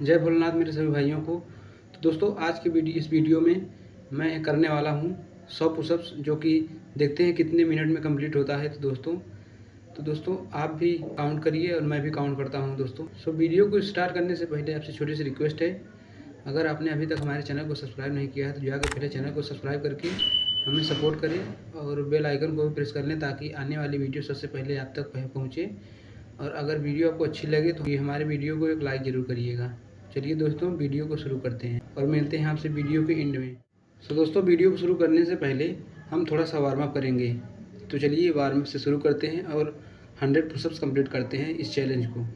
जय भोलेनाथ मेरे सभी भाइयों को। तो दोस्तों आज की इस वीडियो में मैं करने वाला हूँ 100 पुशअप्स, जो कि देखते हैं कितने मिनट में कंप्लीट होता है। तो दोस्तों आप भी काउंट करिए और मैं भी काउंट करता हूँ दोस्तों। वीडियो को स्टार्ट करने से पहले आपसे छोटी सी रिक्वेस्ट है, अगर आपने अभी तक हमारे चैनल को सब्सक्राइब नहीं किया है तो जाकर पहले चैनल को सब्सक्राइब करके हमें सपोर्ट करें और बेल आइकन को भी प्रेस कर लें, ताकि आने वाली वीडियो सबसे पहले आप तक पहुँचे। और अगर वीडियो आपको अच्छी लगे तो हमारे वीडियो को एक लाइक ज़रूर करिएगा। चलिए दोस्तों वीडियो को शुरू करते हैं और मिलते हैं आपसे वीडियो के एंड में। दोस्तों वीडियो को शुरू करने से पहले हम थोड़ा सा वार्म अप करेंगे। तो चलिए वार्म अप से शुरू करते हैं और 100 पुशअप्स कंप्लीट करते हैं इस चैलेंज को।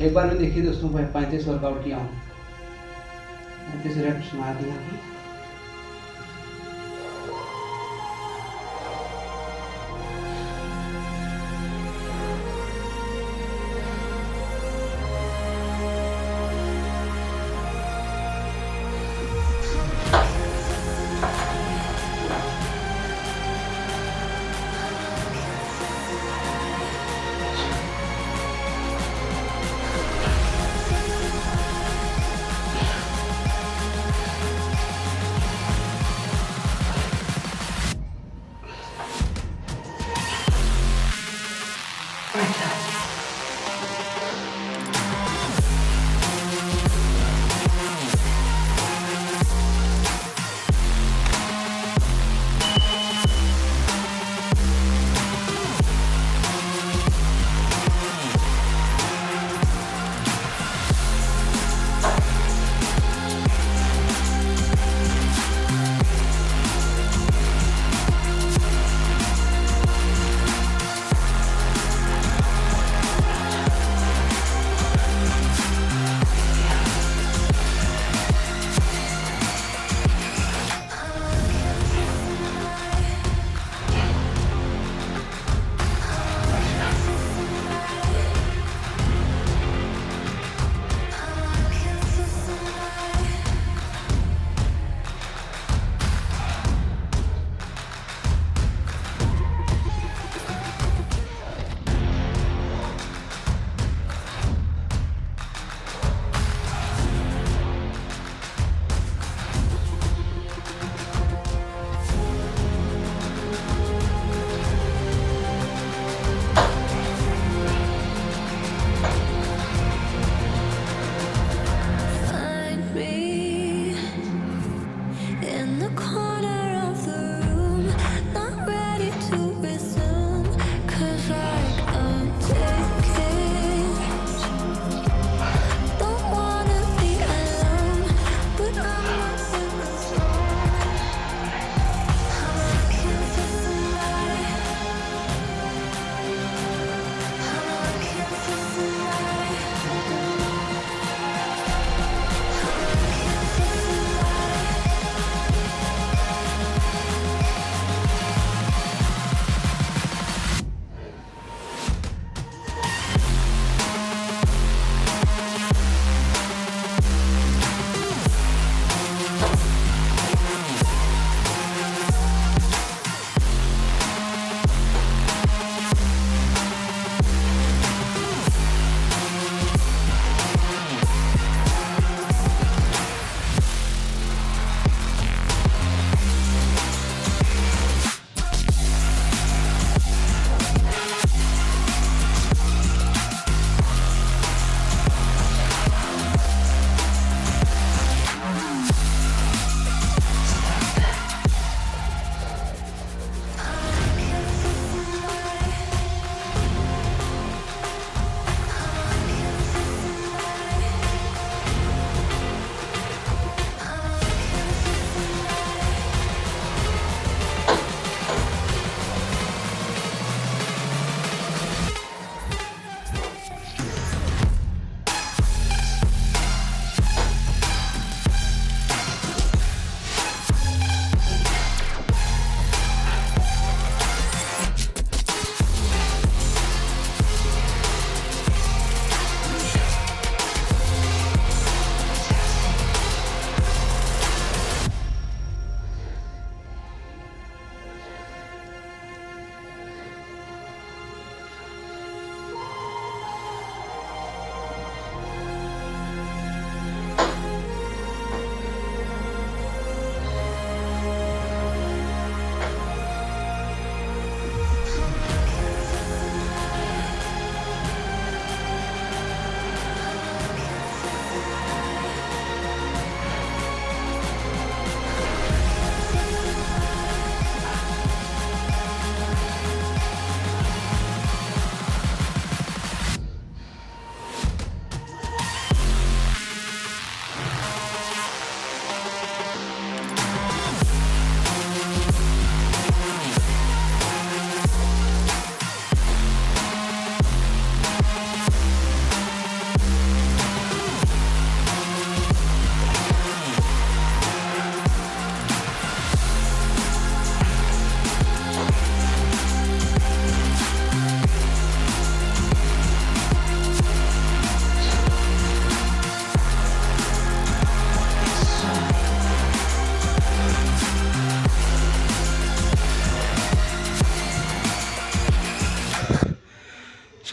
एक बार में देखिए दोस्तों 35 वर्कआउट किया हूँ, 35 रेप्स मार दिया हूँ।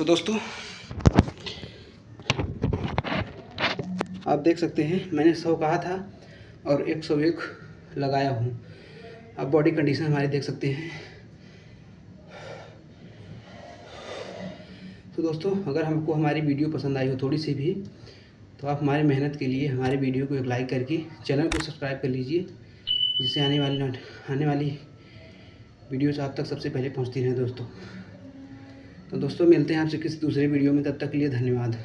दोस्तों आप देख सकते हैं मैंने 100 कहा था और 101 लगाया हूँ। आप बॉडी कंडीशन हमारी देख सकते हैं। तो दोस्तों अगर हमको हमारी वीडियो पसंद आई हो थोड़ी सी भी, तो आप हमारी मेहनत के लिए हमारे वीडियो को एक लाइक करके चैनल को सब्सक्राइब कर लीजिए, जिससे आने वाली वीडियोस आप तक सबसे पहले पहुंचती रहें दोस्तों। तो दोस्तों मिलते हैं आपसे किसी दूसरे वीडियो में, तब तक के लिए धन्यवाद।